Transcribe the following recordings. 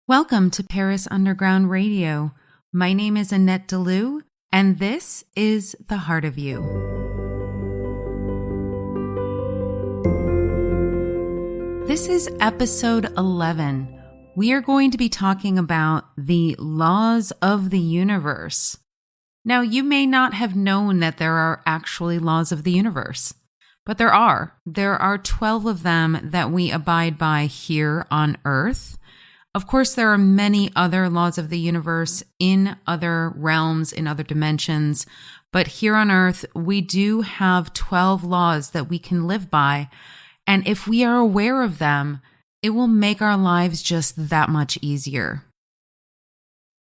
Welcome to Paris Underground Radio. My name is Annette Deleu, and this is The Heart of You. This is episode 11. We are going to be talking about the laws of the universe. Now, you may not have known that there are actually laws of the universe, but there are. There are 12 of them that we abide by here on Earth. Of course, there are many other laws of the universe in other realms, in other dimensions, but here on Earth, we do have 12 laws that we can live by, and if we are aware of them, it will make our lives just that much easier.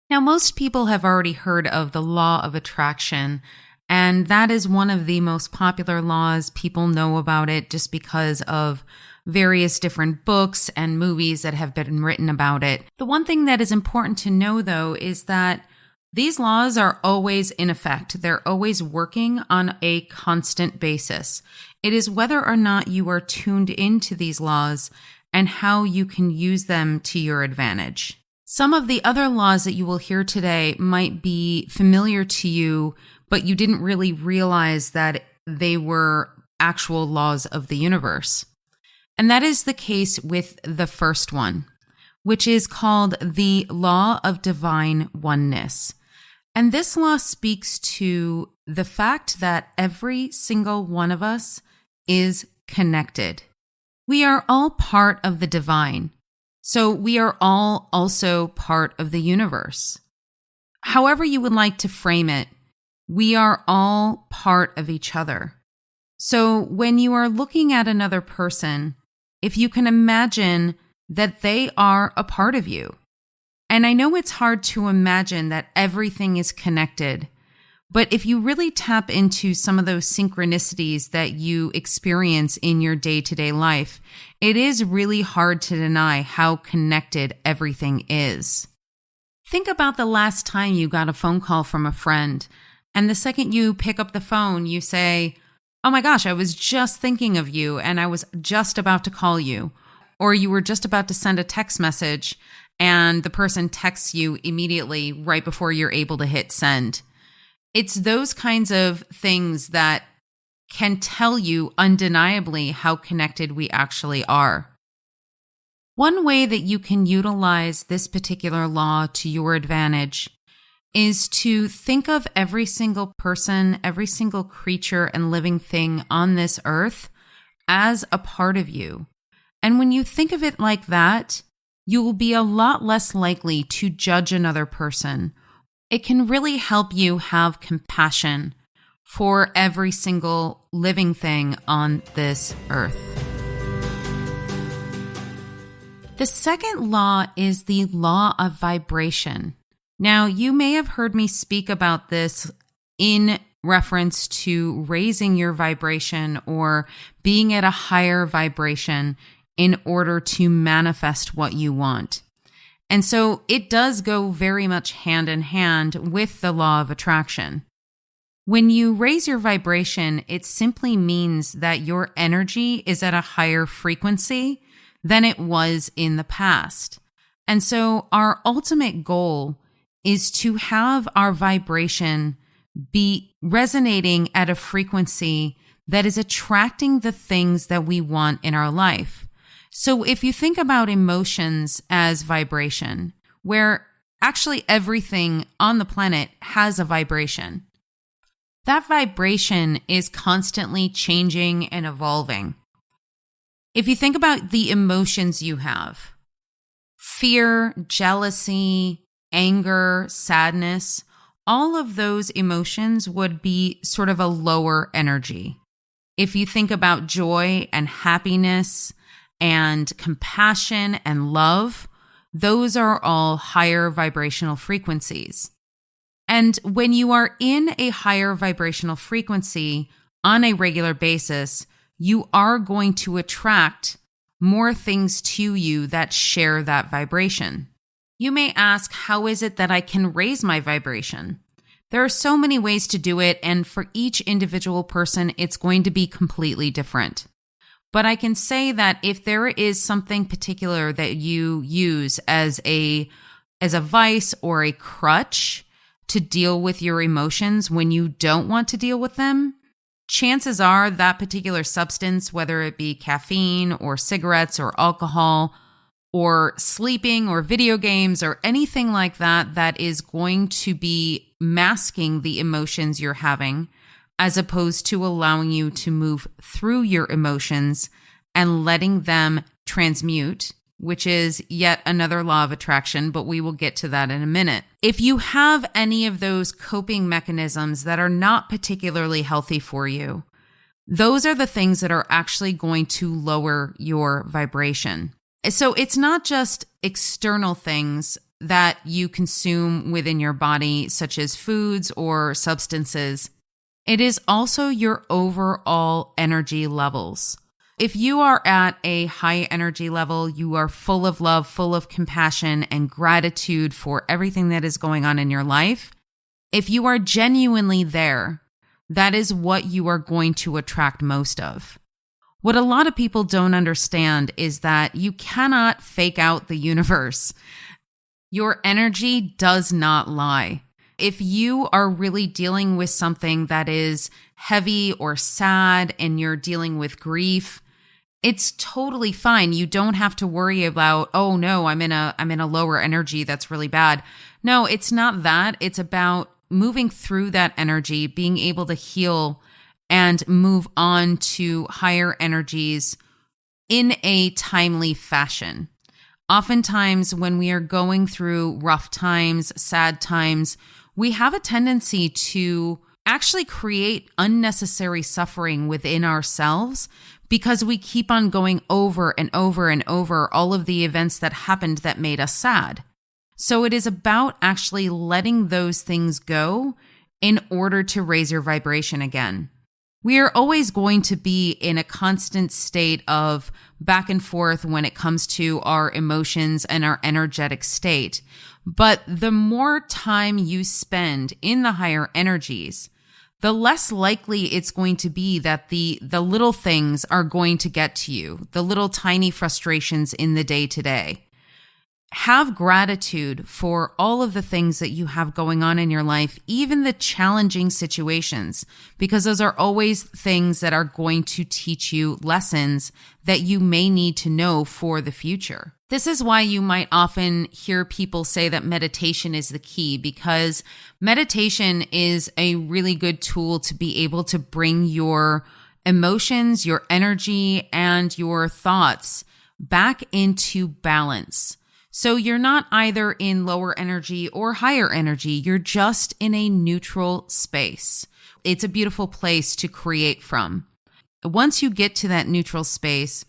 Now, most people have already heard of the law of attraction, and that is one of the most popular laws. People know about it just because of various different books and movies that have been written about it. The one thing that is important to know, though, is that these laws are always in effect. They're always working on a constant basis. It is whether or not you are tuned into these laws and how you can use them to your advantage. Some of the other laws that you will hear today might be familiar to you, but you didn't really realize that they were actual laws of the universe. And that is the case with the first one, which is called the law of divine oneness. And this law speaks to the fact that every single one of us is connected. We are all part of the divine, so we are all also part of the universe. However you would like to frame it, we are all part of each other. So when you are looking at another person, if you can imagine that they are a part of you. And I know it's hard to imagine that everything is connected, but if you really tap into some of those synchronicities that you experience in your day-to-day life, it is really hard to deny how connected everything is. Think about the last time you got a phone call from a friend, and the second you pick up the phone, you say, "Oh my gosh, I was just thinking of you and I was just about to call you." Or you were just about to send a text message and the person texts you immediately right before you're able to hit send. It's those kinds of things that can tell you undeniably how connected we actually are. One way that you can utilize this particular law to your advantage is to think of every single person, every single creature and living thing on this earth as a part of you. And when you think of it like that, you will be a lot less likely to judge another person. It can really help you have compassion for every single living thing on this earth. The second law is the law of vibration. Now, you may have heard me speak about this in reference to raising your vibration or being at a higher vibration in order to manifest what you want. And so it does go very much hand in hand with the law of attraction. When you raise your vibration, it simply means that your energy is at a higher frequency than it was in the past. And so our ultimate goal is to have our vibration be resonating at a frequency that is attracting the things that we want in our life. So if you think about emotions as vibration, where actually everything on the planet has a vibration, that vibration is constantly changing and evolving. If you think about the emotions you have, fear, jealousy, anger, sadness, all of those emotions would be sort of a lower energy. If you think about joy and happiness and compassion and love, those are all higher vibrational frequencies. And when you are in a higher vibrational frequency on a regular basis, you are going to attract more things to you that share that vibration. You may ask, how is it that I can raise my vibration? There are so many ways to do it, and for each individual person, it's going to be completely different. But I can say that if there is something particular that you use as a vice or a crutch to deal with your emotions when you don't want to deal with them, chances are that particular substance, whether it be caffeine or cigarettes or alcohol or sleeping or video games or anything like that, that is going to be masking the emotions you're having, as opposed to allowing you to move through your emotions and letting them transmute, which is yet another law of attraction, but we will get to that in a minute. If you have any of those coping mechanisms that are not particularly healthy for you, those are the things that are actually going to lower your vibration. So it's not just external things that you consume within your body, such as foods or substances. It is also your overall energy levels. If you are at a high energy level, you are full of love, full of compassion and gratitude for everything that is going on in your life. If you are genuinely there, that is what you are going to attract most of. What a lot of people don't understand is that you cannot fake out the universe. Your energy does not lie. If you are really dealing with something that is heavy or sad and you're dealing with grief, it's totally fine. You don't have to worry about, oh no, I'm in a lower energy that's really bad. No, it's not that. It's about moving through that energy, being able to heal and move on to higher energies in a timely fashion. Oftentimes, when we are going through rough times, sad times, we have a tendency to actually create unnecessary suffering within ourselves because we keep on going over and over and over all of the events that happened that made us sad. So it is about actually letting those things go in order to raise your vibration again. We are always going to be in a constant state of back and forth when it comes to our emotions and our energetic state. But the more time you spend in the higher energies, the less likely it's going to be that the little things are going to get to you, the little tiny frustrations in the day-to-day. Have gratitude for all of the things that you have going on in your life, even the challenging situations, because those are always things that are going to teach you lessons that you may need to know for the future. This is why you might often hear people say that meditation is the key, because meditation is a really good tool to be able to bring your emotions, your energy, and your thoughts back into balance. So you're not either in lower energy or higher energy. You're just in a neutral space. It's a beautiful place to create from. Once you get to that neutral space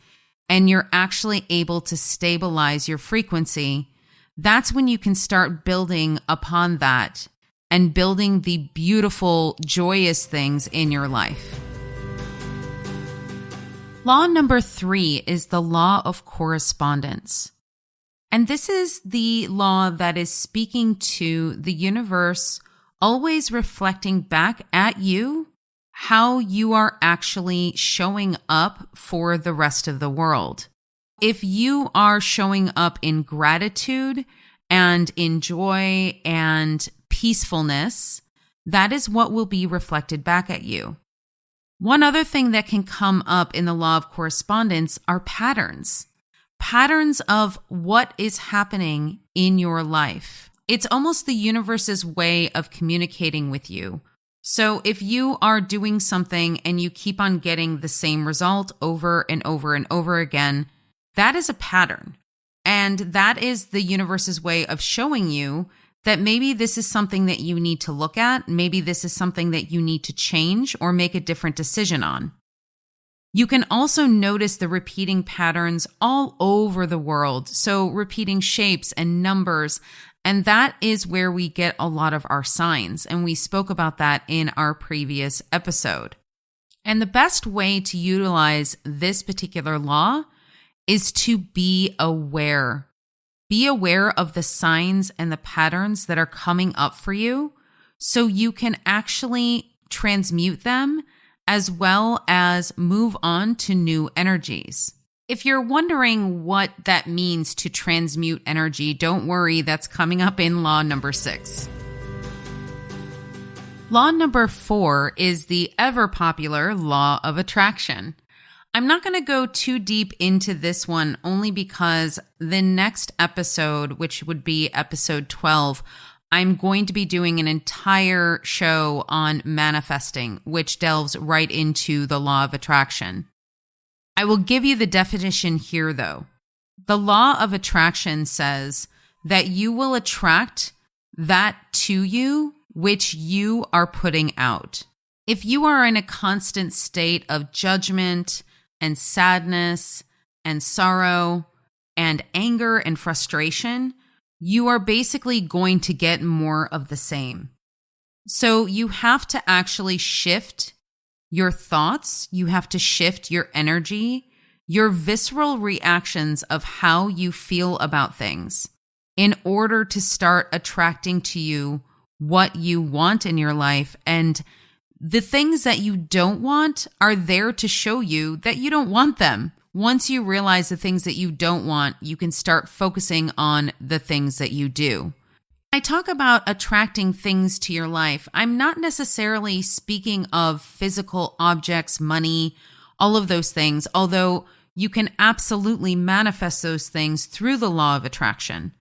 and you're actually able to stabilize your frequency, that's when you can start building upon that and building the beautiful, joyous things in your life. Law number 3 is the law of correspondence. And this is the law that is speaking to the universe, always reflecting back at you how you are actually showing up for the rest of the world. If you are showing up in gratitude and in joy and peacefulness, that is what will be reflected back at you. One other thing that can come up in the law of correspondence are patterns. Patterns of what is happening in your life. It's almost the universe's way of communicating with you. So if you are doing something and you keep on getting the same result over and over and over again, that is a pattern. And that is the universe's way of showing you that maybe this is something that you need to look at. Maybe this is something that you need to change or make a different decision on. You can also notice the repeating patterns all over the world. So repeating shapes and numbers, and that is where we get a lot of our signs. And we spoke about that in our previous episode. And the best way to utilize this particular law is to be aware. Be aware of the signs and the patterns that are coming up for you so you can actually transmute them as well as move on to new energies. If you're wondering what that means to transmute energy, don't worry, that's coming up in law number 6. Law number 4 is the ever popular law of attraction. I'm not going to go too deep into this one only because the next episode, which would be episode 12, I'm going to be doing an entire show on manifesting, which delves right into the law of attraction. I will give you the definition here, though. The law of attraction says that you will attract that to you which you are putting out. If you are in a constant state of judgment and sadness and sorrow and anger and frustration, you are basically going to get more of the same. So you have to actually shift your thoughts, you have to shift your energy, your visceral reactions of how you feel about things in order to start attracting to you what you want in your life. And the things that you don't want are there to show you that you don't want them. Once you realize the things that you don't want, you can start focusing on the things that you do. I talk about attracting things to your life. I'm not necessarily speaking of physical objects, money, all of those things, although you can absolutely manifest those things through the law of attraction.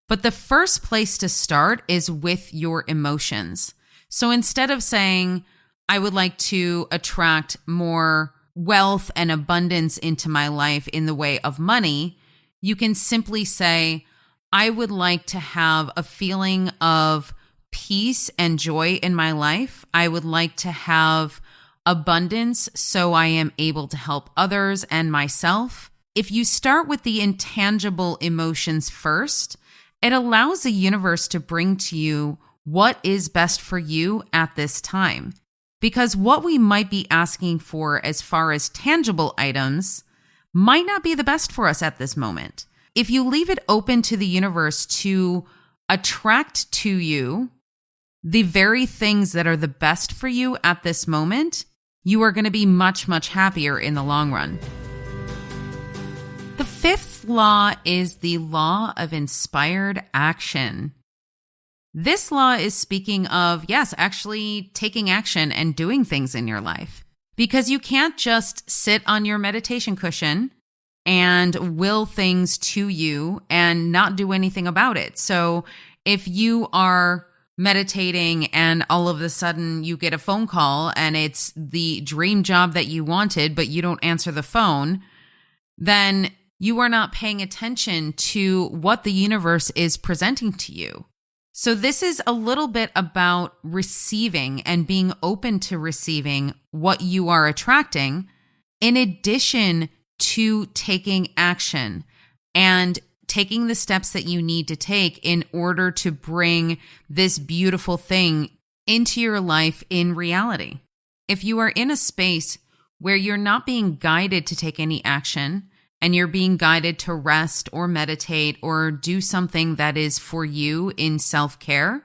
But the first place to start is with your emotions. So instead of saying, I would like to attract more wealth and abundance into my life in the way of money, you can simply say, I would like to have a feeling of peace and joy in my life. I would like to have abundance so I am able to help others and myself. If you start with the intangible emotions first, it allows the universe to bring to you what is best for you at this time. Because what we might be asking for as far as tangible items might not be the best for us at this moment. If you leave it open to the universe to attract to you the very things that are the best for you at this moment, you are going to be much, much happier in the long run. The 5th law is the law of inspired action. This law is speaking of, yes, actually taking action and doing things in your life. Because you can't just sit on your meditation cushion and will things to you and not do anything about it. So if you are meditating and all of a sudden you get a phone call and it's the dream job that you wanted, but you don't answer the phone, then you are not paying attention to what the universe is presenting to you. So this is a little bit about receiving and being open to receiving what you are attracting, in addition to taking action and taking the steps that you need to take in order to bring this beautiful thing into your life in reality. If you are in a space where you're not being guided to take any action and you're being guided to rest or meditate or do something that is for you in self-care,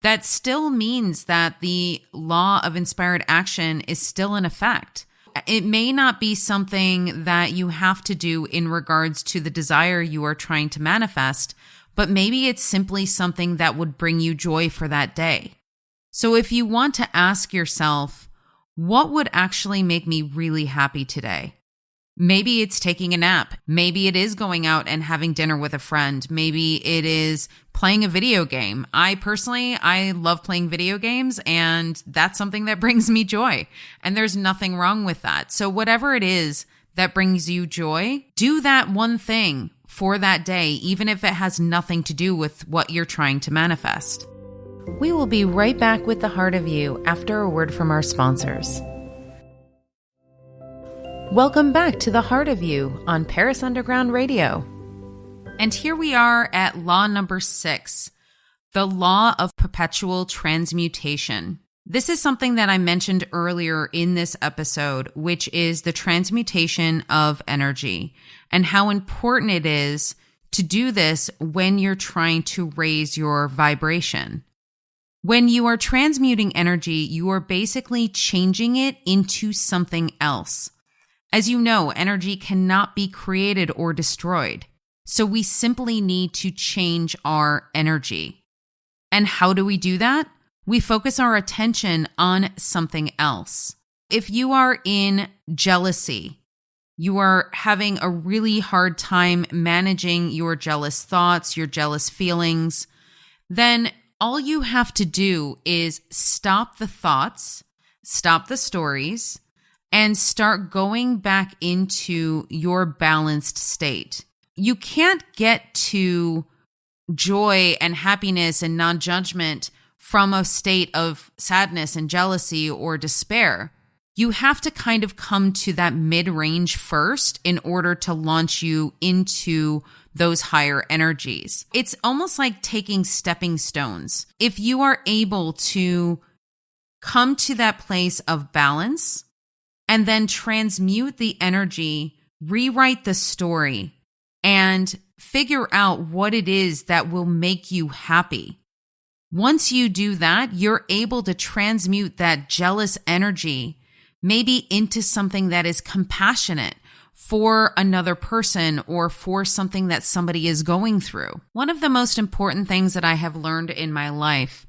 that still means that the law of inspired action is still in effect. It may not be something that you have to do in regards to the desire you are trying to manifest, but maybe it's simply something that would bring you joy for that day. So if you want to ask yourself, what would actually make me really happy today? Maybe it's taking a nap. Maybe it is going out and having dinner with a friend. Maybe it is playing a video game. I love playing video games, and that's something that brings me joy. And there's nothing wrong with that. So whatever it is that brings you joy, do that one thing for that day, even if it has nothing to do with what you're trying to manifest. We will be right back with the Heart of You after a word from our sponsors. Welcome back to the Heart of You on Paris Underground Radio. And here we are at law number 6, the law of perpetual transmutation. This is something that I mentioned earlier in this episode, which is the transmutation of energy and how important it is to do this when you're trying to raise your vibration. When you are transmuting energy, you are basically changing it into something else. As you know, energy cannot be created or destroyed. So we simply need to change our energy. And how do we do that? We focus our attention on something else. If you are in jealousy, you are having a really hard time managing your jealous thoughts, your jealous feelings, then all you have to do is stop the thoughts, stop the stories, and start going back into your balanced state. You can't get to joy and happiness and non-judgment from a state of sadness and jealousy or despair. You have to kind of come to that mid-range first in order to launch you into those higher energies. It's almost like taking stepping stones. If you are able to come to that place of balance, and then transmute the energy, rewrite the story, and figure out what it is that will make you happy. Once you do that, you're able to transmute that jealous energy maybe into something that is compassionate for another person or for something that somebody is going through. One of the most important things that I have learned in my life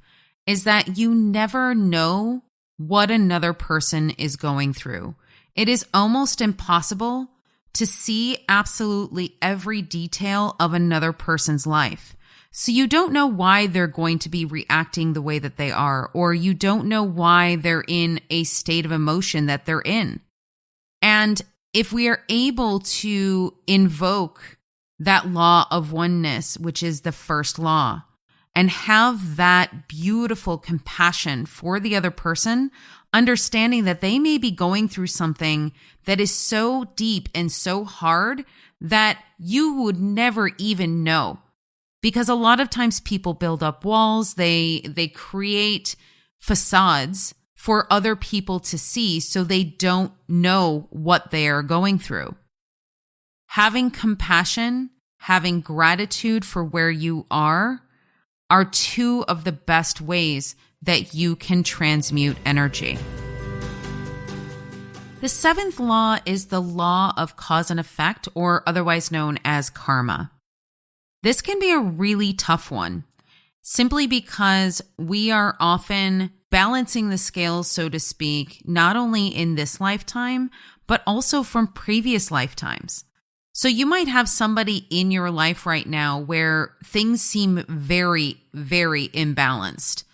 is that you never know what another person is going through. It is almost impossible to see absolutely every detail of another person's life. So you don't know why they're going to be reacting the way that they are, or you don't know why they're in a state of emotion that they're in. And if we are able to invoke that law of oneness, which is the first law, and have that beautiful compassion for the other person, understanding that they may be going through something that is so deep and so hard that you would never even know. Because a lot of times people build up walls, they create facades for other people to see so they don't know what they are going through. Having compassion, having gratitude for where you are two of the best ways that you can transmute energy. The seventh law is the law of cause and effect, or otherwise known as karma. This can be a really tough one, simply because we are often balancing the scales, so to speak, not only in this lifetime, but also from previous lifetimes. So you might have somebody in your life right now where things seem very, very imbalanced.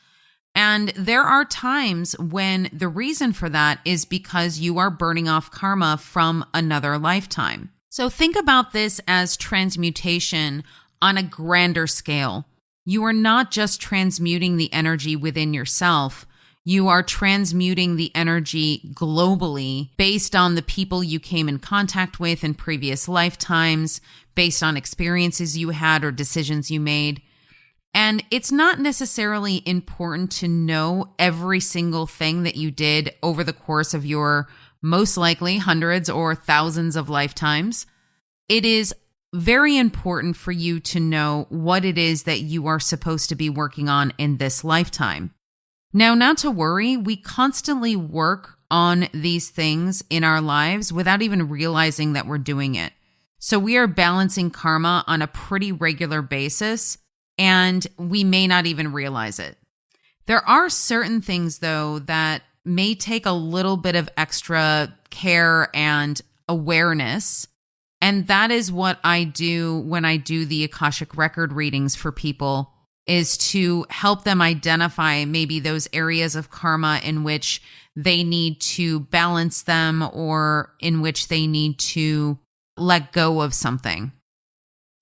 And there are times when the reason for that is because you are burning off karma from another lifetime. So think about this as transmutation on a grander scale. You are not just transmuting the energy within yourself. You are transmuting the energy globally based on the people you came in contact with in previous lifetimes, based on experiences you had or decisions you made. And it's not necessarily important to know every single thing that you did over the course of your most likely hundreds or thousands of lifetimes. It is very important for you to know what it is that you are supposed to be working on in this lifetime. Now, not to worry, we constantly work on these things in our lives without even realizing that we're doing it. So we are balancing karma on a pretty regular basis, and we may not even realize it. There are certain things, though, that may take a little bit of extra care and awareness. And that is what I do when I do the Akashic record readings for people, is to help them identify maybe those areas of karma in which they need to balance them or in which they need to let go of something.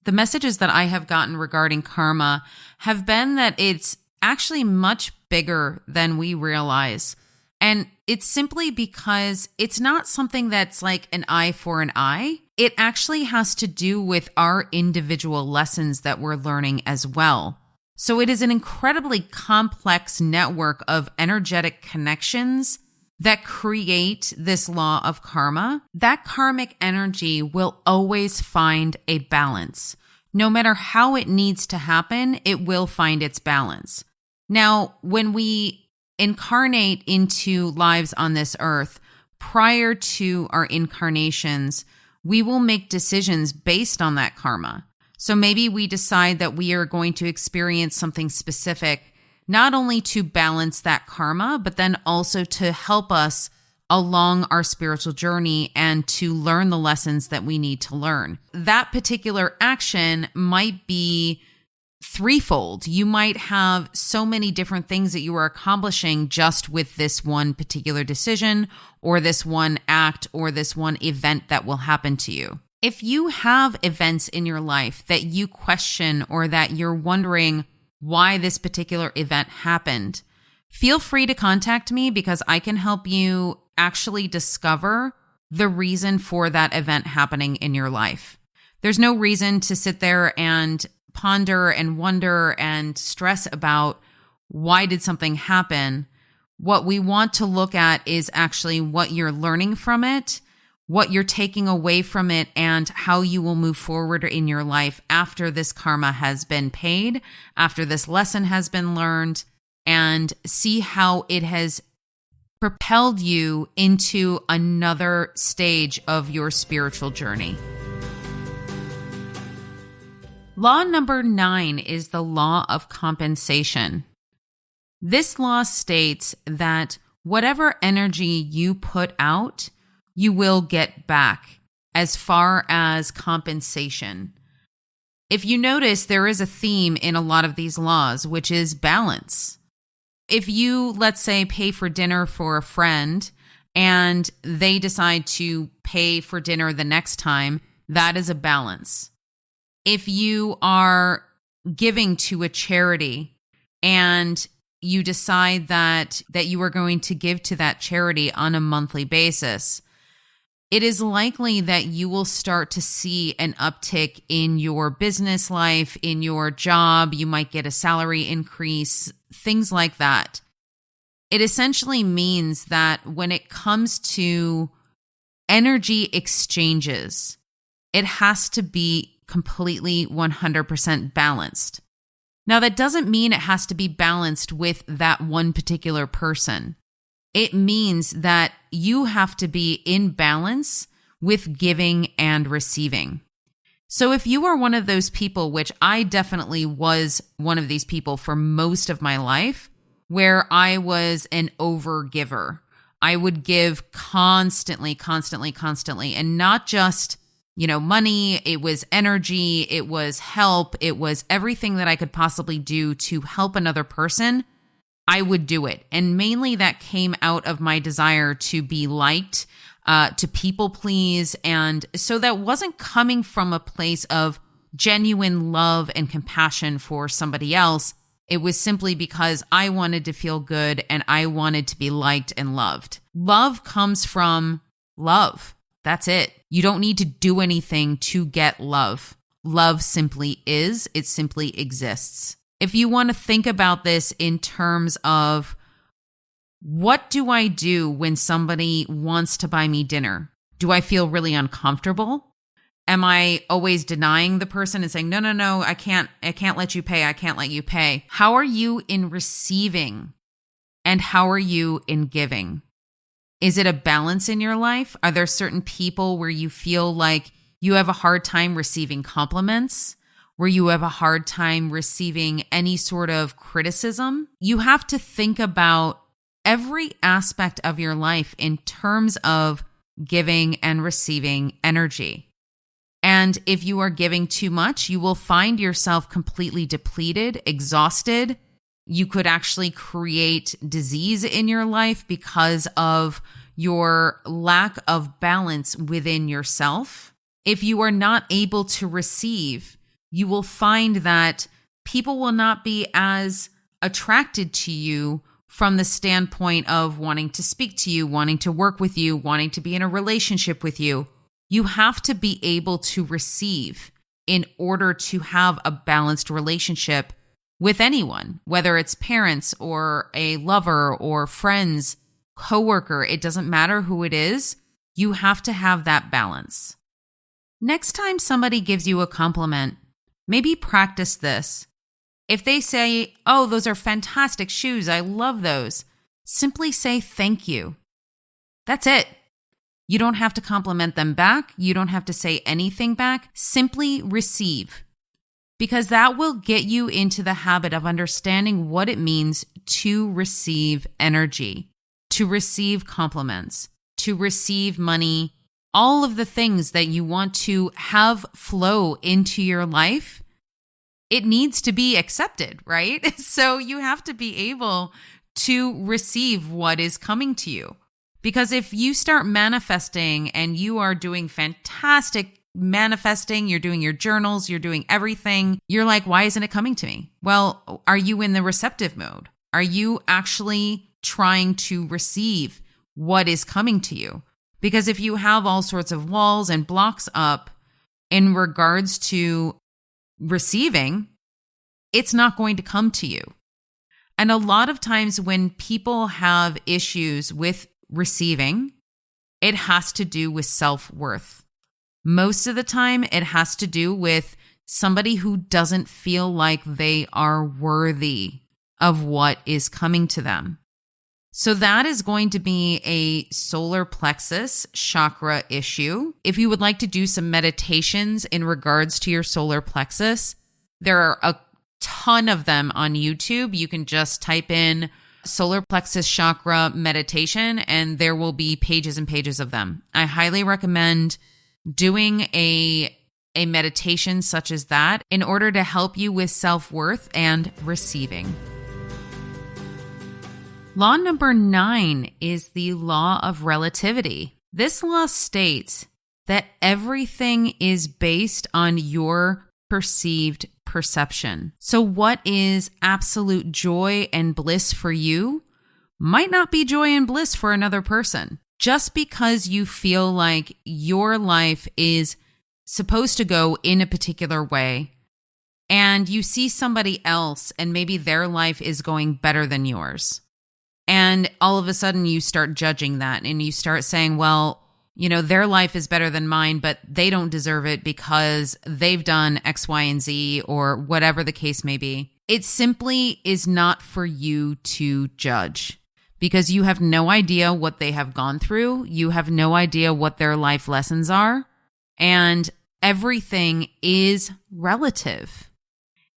The messages that I have gotten regarding karma have been that it's actually much bigger than we realize. And it's simply because it's not something that's like an eye for an eye. It actually has to do with our individual lessons that we're learning as well. So it is an incredibly complex network of energetic connections that create this law of karma. That karmic energy will always find a balance. No matter how it needs to happen, it will find its balance. Now, when we incarnate into lives on this earth, prior to our incarnations, we will make decisions based on that karma. So maybe we decide that we are going to experience something specific, not only to balance that karma, but then also to help us along our spiritual journey and to learn the lessons that we need to learn. That particular action might be threefold. You might have so many different things that you are accomplishing just with this one particular decision or this one act or this one event that will happen to you. If you have events in your life that you question or that you're wondering why this particular event happened, feel free to contact me because I can help you actually discover the reason for that event happening in your life. There's no reason to sit there and ponder and wonder and stress about why did something happen. What we want to look at is actually what you're learning from it, what you're taking away from it, and how you will move forward in your life after this karma has been paid, after this lesson has been learned, and see how it has propelled you into another stage of your spiritual journey. Law number 9 is the law of compensation. This law states that whatever energy you put out, you will get back as far as compensation. If you notice, there is a theme in a lot of these laws, which is balance. If you, let's say, pay for dinner for a friend and they decide to pay for dinner the next time, that is a balance. If you are giving to a charity and you decide that you are going to give to that charity on a monthly basis, it is likely that you will start to see an uptick in your business life, in your job. You might get a salary increase, things like that. It essentially means that when it comes to energy exchanges, it has to be completely 100% balanced. Now, that doesn't mean it has to be balanced with that one particular person. It means that you have to be in balance with giving and receiving. So if you are one of those people, which I definitely was one of these people for most of my life, where I was an overgiver, I would give constantly, and not just money, it was energy, it was help, it was everything that I could possibly do to help another person. I would do it. And mainly that came out of my desire to be liked, to people please. And so that wasn't coming from a place of genuine love and compassion for somebody else. It was simply because I wanted to feel good and I wanted to be liked and loved. Love comes from love. That's it. You don't need to do anything to get love. Love simply is. It simply exists. If you want to think about this in terms of what do I do when somebody wants to buy me dinner? Do I feel really uncomfortable? Am I always denying the person and saying, no, I can't let you pay. I can't let you pay. How are you in receiving and how are you in giving? Is it a balance in your life? Are there certain people where you feel like you have a hard time receiving compliments, where you have a hard time receiving any sort of criticism? You have to think about every aspect of your life in terms of giving and receiving energy. And if you are giving too much, you will find yourself completely depleted, exhausted. You could actually create disease in your life because of your lack of balance within yourself. If you are not able to receive, you will find that people will not be as attracted to you from the standpoint of wanting to speak to you, wanting to work with you, wanting to be in a relationship with you. You have to be able to receive in order to have a balanced relationship with anyone, whether it's parents or a lover or friends, coworker. It doesn't matter who it is. You have to have that balance. Next time somebody gives you a compliment, maybe practice this. If they say, "Oh, those are fantastic shoes. I love those," simply say thank you. That's it. You don't have to compliment them back. You don't have to say anything back. Simply receive, because that will get you into the habit of understanding what it means to receive energy, to receive compliments, to receive money, all of the things that you want to have flow into your life. It needs to be accepted, right? So you have to be able to receive what is coming to you. Because if you start manifesting and you are doing fantastic manifesting, you're doing your journals, you're doing everything, you're like, why isn't it coming to me? Well, are you in the receptive mode? Are you actually trying to receive what is coming to you? Because if you have all sorts of walls and blocks up in regards to receiving, it's not going to come to you. And a lot of times when people have issues with receiving, it has to do with self-worth. Most of the time, it has to do with somebody who doesn't feel like they are worthy of what is coming to them. So that is going to be a solar plexus chakra issue. If you would like to do some meditations in regards to your solar plexus, there are a ton of them on YouTube. You can just type in solar plexus chakra meditation and there will be pages and pages of them. I highly recommend doing a meditation such as that in order to help you with self-worth and receiving. Law number 9 is the law of relativity. This law states that everything is based on your perceived perception. So what is absolute joy and bliss for you might not be joy and bliss for another person. Just because you feel like your life is supposed to go in a particular way and you see somebody else and maybe their life is going better than yours. And all of a sudden you start judging that and you start saying, well, you know, their life is better than mine, but they don't deserve it because they've done X, Y, and Z or whatever the case may be. It simply is not for you to judge because you have no idea what they have gone through. You have no idea what their life lessons are. And everything is relative.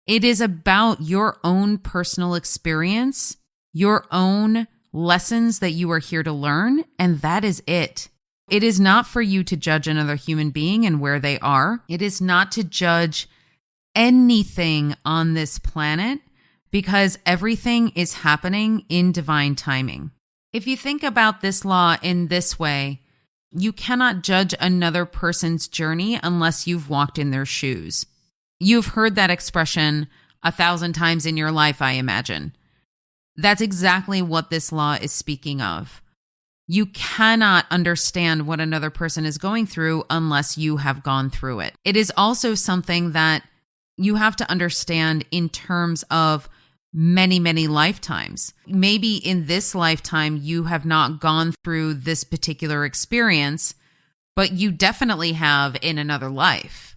It is about your own personal experience, your own lessons that you are here to learn, and that is it. It is not for you to judge another human being and where they are. It is not to judge anything on this planet because everything is happening in divine timing. If you think about this law in this way, you cannot judge another person's journey unless you've walked in their shoes. You've heard that expression 1,000 times in your life, I imagine. That's exactly what this law is speaking of. You cannot understand what another person is going through unless you have gone through it. It is also something that you have to understand in terms of many, many lifetimes. Maybe in this lifetime, you have not gone through this particular experience, but you definitely have in another life.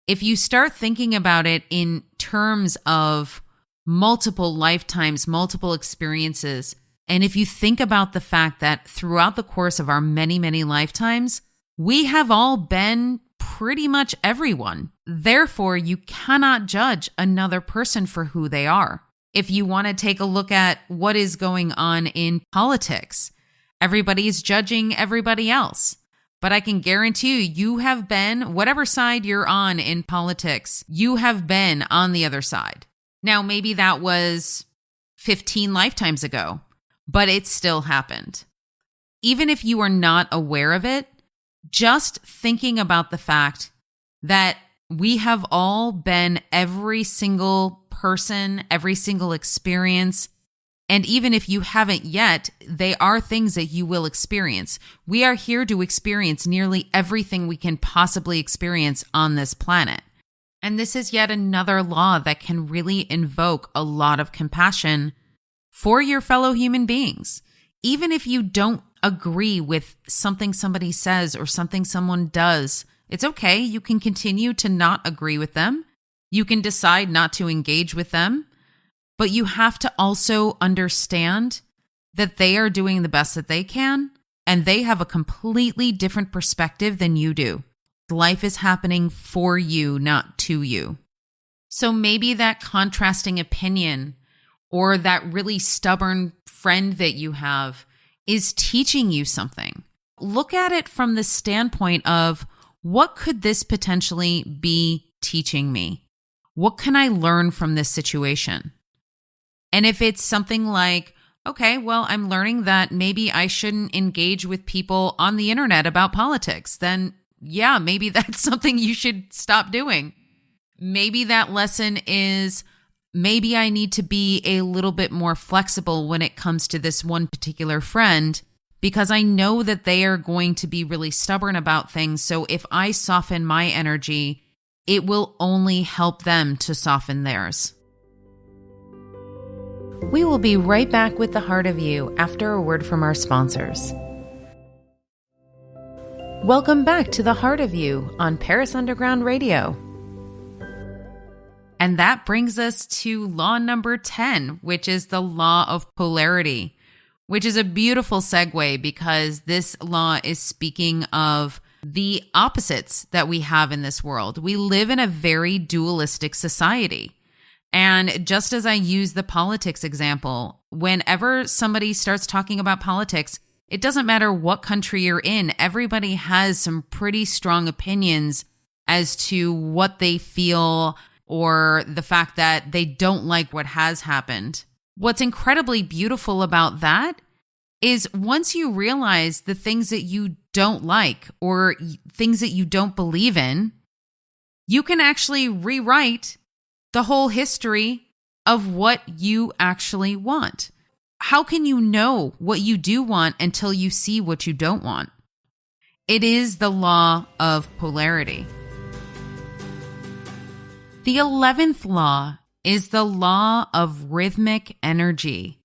If you start thinking about it in terms of multiple lifetimes, multiple experiences. And if you think about the fact that throughout the course of our many, many lifetimes, we have all been pretty much everyone. Therefore, you cannot judge another person for who they are. If you want to take a look at what is going on in politics, everybody's judging everybody else. But I can guarantee you have been, whatever side you're on in politics, you have been on the other side. Now, maybe that was 15 lifetimes ago, but it still happened. Even if you are not aware of it, just thinking about the fact that we have all been every single person, every single experience, and even if you haven't yet, they are things that you will experience. We are here to experience nearly everything we can possibly experience on this planet. And this is yet another law that can really invoke a lot of compassion for your fellow human beings. Even if you don't agree with something somebody says or something someone does, it's okay. You can continue to not agree with them. You can decide not to engage with them, but you have to also understand that they are doing the best that they can, and they have a completely different perspective than you do. Life is happening for you, not to you. So maybe that contrasting opinion or that really stubborn friend that you have is teaching you something. Look at it from the standpoint of, what could this potentially be teaching me? What can I learn from this situation? And if it's something like, okay, well, I'm learning that maybe I shouldn't engage with people on the internet about politics, then yeah, maybe that's something you should stop doing. Maybe that lesson is, maybe I need to be a little bit more flexible when it comes to this one particular friend, because I know that they are going to be really stubborn about things. So if I soften my energy, it will only help them to soften theirs. We will be right back with the Heart of You after a word from our sponsors. Welcome back to the Heart of You on Paris Underground Radio. And that brings us to law number 10, which is the law of polarity, which is a beautiful segue because this law is speaking of the opposites that we have in this world. We live in a very dualistic society. And just as I use the politics example, whenever somebody starts talking about politics, it doesn't matter what country you're in, everybody has some pretty strong opinions as to what they feel or the fact that they don't like what has happened. What's incredibly beautiful about that is once you realize the things that you don't like or things that you don't believe in, you can actually rewrite the whole history of what you actually want. How can you know what you do want until you see what you don't want? It is the law of polarity. The 11th law is the law of rhythmic energy.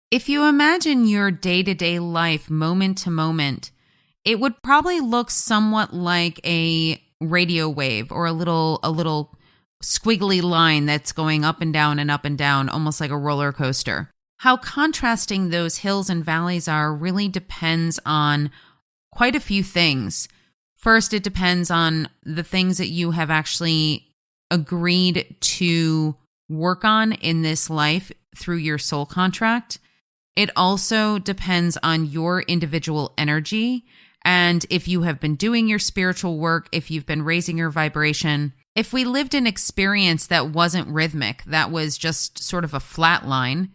If you imagine your day-to-day life moment to moment, it would probably look somewhat like a radio wave or a little squiggly line that's going up and down, almost like a roller coaster. How contrasting those hills and valleys are really depends on quite a few things. First, it depends on the things that you have actually agreed to work on in this life through your soul contract. It also depends on your individual energy and if you have been doing your spiritual work, if you've been raising your vibration. If we lived an experience that wasn't rhythmic, that was just sort of a flat line,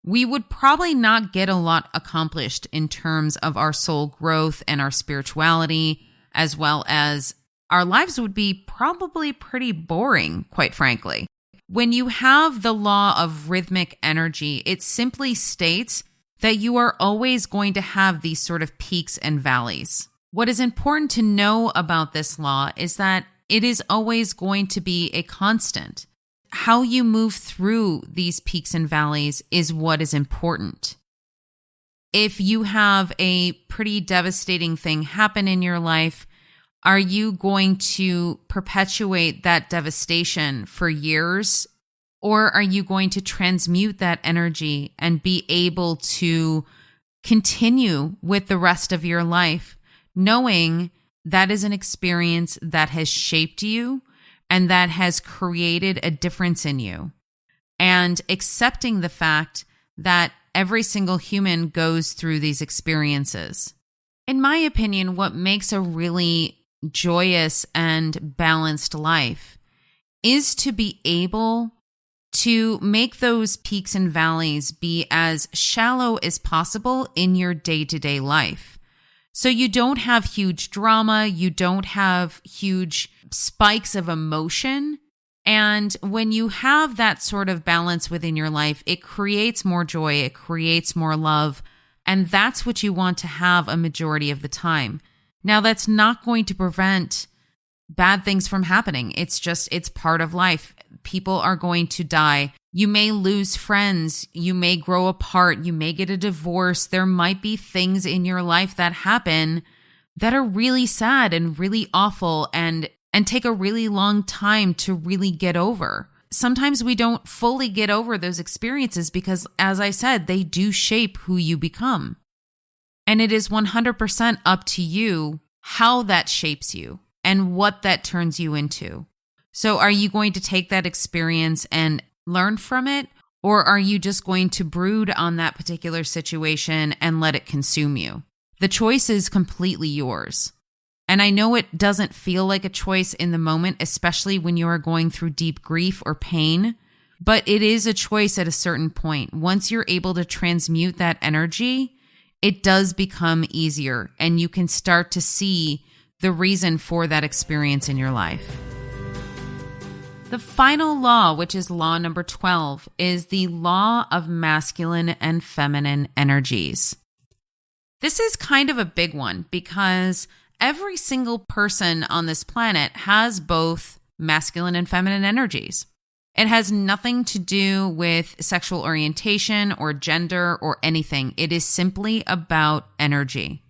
we would probably not get a lot accomplished in terms of our soul growth and our spirituality, as well as our lives would be probably pretty boring, quite frankly. When you have the law of rhythmic energy, it simply states that you are always going to have these sort of peaks and valleys. What is important to know about this law is that it is always going to be a constant. How you move through these peaks and valleys is what is important. If you have a pretty devastating thing happen in your life, are you going to perpetuate that devastation for years? Or are you going to transmute that energy and be able to continue with the rest of your life, knowing that is an experience that has shaped you and that has created a difference in you, and accepting the fact that every single human goes through these experiences? In my opinion, what makes a really joyous and balanced life is to be able to make those peaks and valleys be as shallow as possible in your day-to-day life. So you don't have huge drama, you don't have huge spikes of emotion. And when you have that sort of balance within your life, it creates more joy, it creates more love. And that's what you want to have a majority of the time. Now, that's not going to prevent bad things from happening. It's part of life. People are going to die. You may lose friends. You may grow apart. You may get a divorce. There might be things in your life that happen that are really sad and really awful. And and take a really long time to really get over. Sometimes we don't fully get over those experiences because, as I said, they do shape who you become. And it is 100% up to you how that shapes you and what that turns you into. So are you going to take that experience and learn from it? Or are you just going to brood on that particular situation and let it consume you? The choice is completely yours. And I know it doesn't feel like a choice in the moment, especially when you are going through deep grief or pain, but it is a choice at a certain point. Once you're able to transmute that energy, it does become easier and you can start to see the reason for that experience in your life. The final law, which is law number 12, is the law of masculine and feminine energies. This is kind of a big one because every single person on this planet has both masculine and feminine energies. It has nothing to do with sexual orientation or gender or anything. It is simply about energy.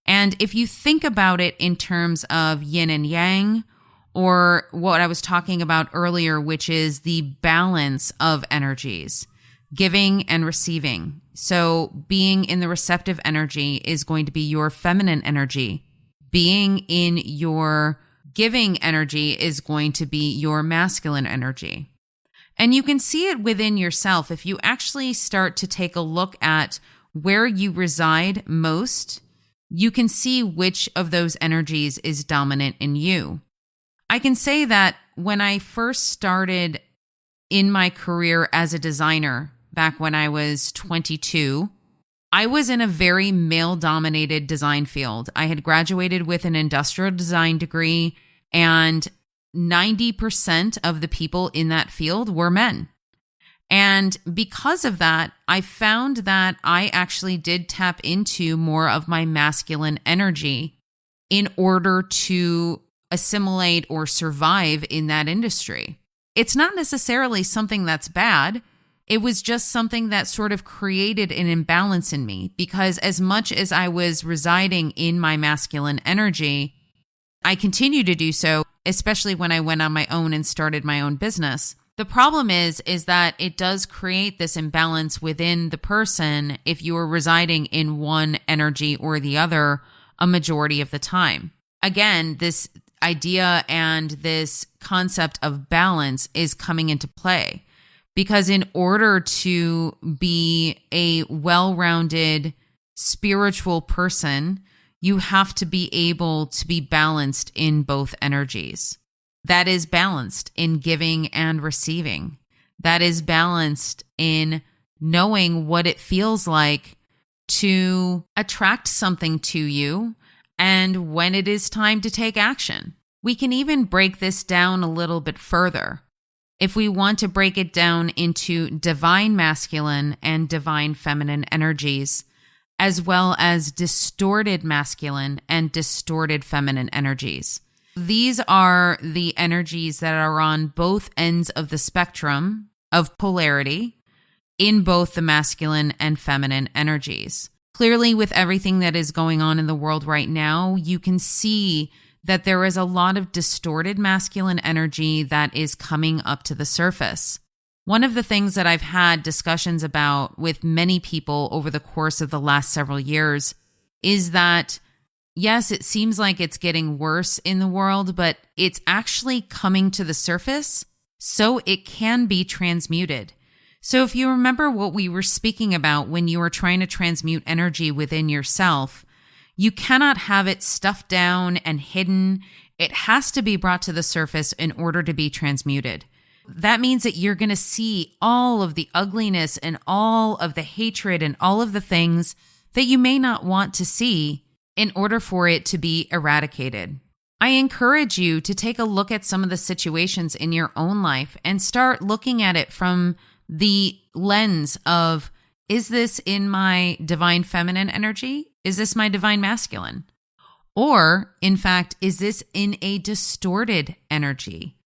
And if you think about it in terms of yin and yang, or what I was talking about earlier, which is the balance of energies, giving and receiving. So being in the receptive energy is going to be your feminine energy. Being in your giving energy is going to be your masculine energy. And you can see it within yourself. If you actually start to take a look at where you reside most, you can see which of those energies is dominant in you. I can say that when I first started in my career as a designer, back when I was 22, I was in a very male-dominated design field. I had graduated with an industrial design degree, and 90% of the people in that field were men. And because of that, I found that I actually did tap into more of my masculine energy in order to assimilate or survive in that industry. It's not necessarily something that's bad. It was just something that sort of created an imbalance in me because as much as I was residing in my masculine energy, I continue to do so, especially when I went on my own and started my own business. The problem is that it does create this imbalance within the person if you are residing in one energy or the other a majority of the time. Again, this idea and this concept of balance is coming into play because in order to be a well-rounded spiritual person, you have to be able to be balanced in both energies. That is balanced in giving and receiving. That is balanced in knowing what it feels like to attract something to you and when it is time to take action. We can even break this down a little bit further. If we want to break it down into divine masculine and divine feminine energies, as well as distorted masculine and distorted feminine energies. These are the energies that are on both ends of the spectrum of polarity in both the masculine and feminine energies. Clearly, with everything that is going on in the world right now, you can see that there is a lot of distorted masculine energy that is coming up to the surface. One of the things that I've had discussions about with many people over the course of the last several years is that, yes, it seems like it's getting worse in the world, but it's actually coming to the surface so it can be transmuted. So if you remember what we were speaking about when you were trying to transmute energy within yourself, you cannot have it stuffed down and hidden. It has to be brought to the surface in order to be transmuted. That means that you're going to see all of the ugliness and all of the hatred and all of the things that you may not want to see in order for it to be eradicated. I encourage you to take a look at some of the situations in your own life and start looking at it from the lens of, is this in my divine feminine energy? Is this my divine masculine? Or, in fact, is this in a distorted energy?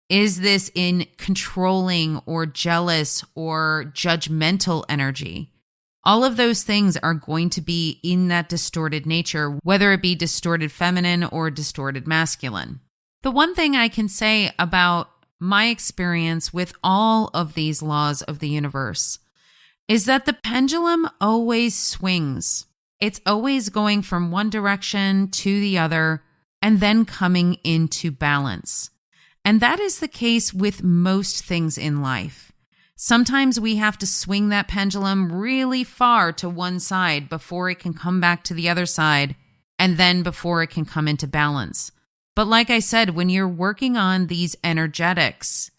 Is this in controlling or jealous or judgmental energy? All of those things are going to be in that distorted nature, whether it be distorted feminine or distorted masculine. The one thing I can say about my experience with all of these laws of the universe is that the pendulum always swings. It's always going from one direction to the other and then coming into balance. And that is the case with most things in life. Sometimes we have to swing that pendulum really far to one side before it can come back to the other side, and then before it can come into balance. But like I said, when you're working on these energetics,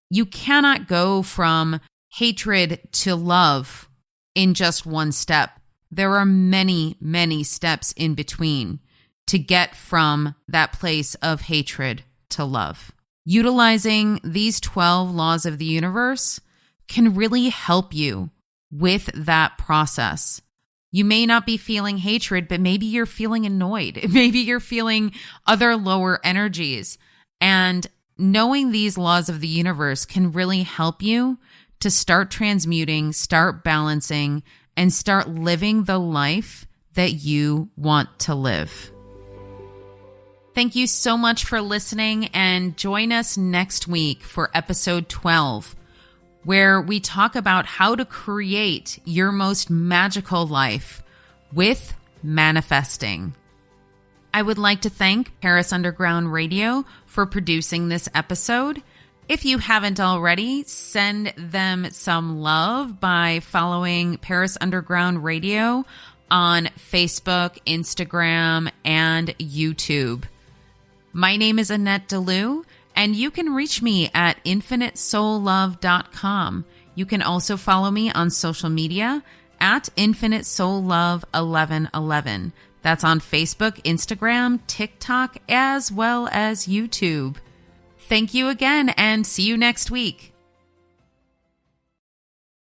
you cannot go from hatred to love in just one step. There are many, many steps in between to get from that place of hatred to love. Utilizing these 12 laws of the universe can really help you with that process. You may not be feeling hatred, but maybe you're feeling annoyed. Maybe you're feeling other lower energies. And knowing these laws of the universe can really help you to start transmuting, start balancing, and start living the life that you want to live. Thank you so much for listening, and join us next week for episode 12, where we talk about how to create your most magical life with manifesting. I would like to thank Paris Underground Radio for producing this episode. If you haven't already, send them some love by following Paris Underground Radio on Facebook, Instagram, and YouTube. My name is Annette Deleu, and you can reach me at infinitesoullove.com. You can also follow me on social media at infinitesoullove1111. That's on Facebook, Instagram, TikTok, as well as YouTube. Thank you again, and see you next week.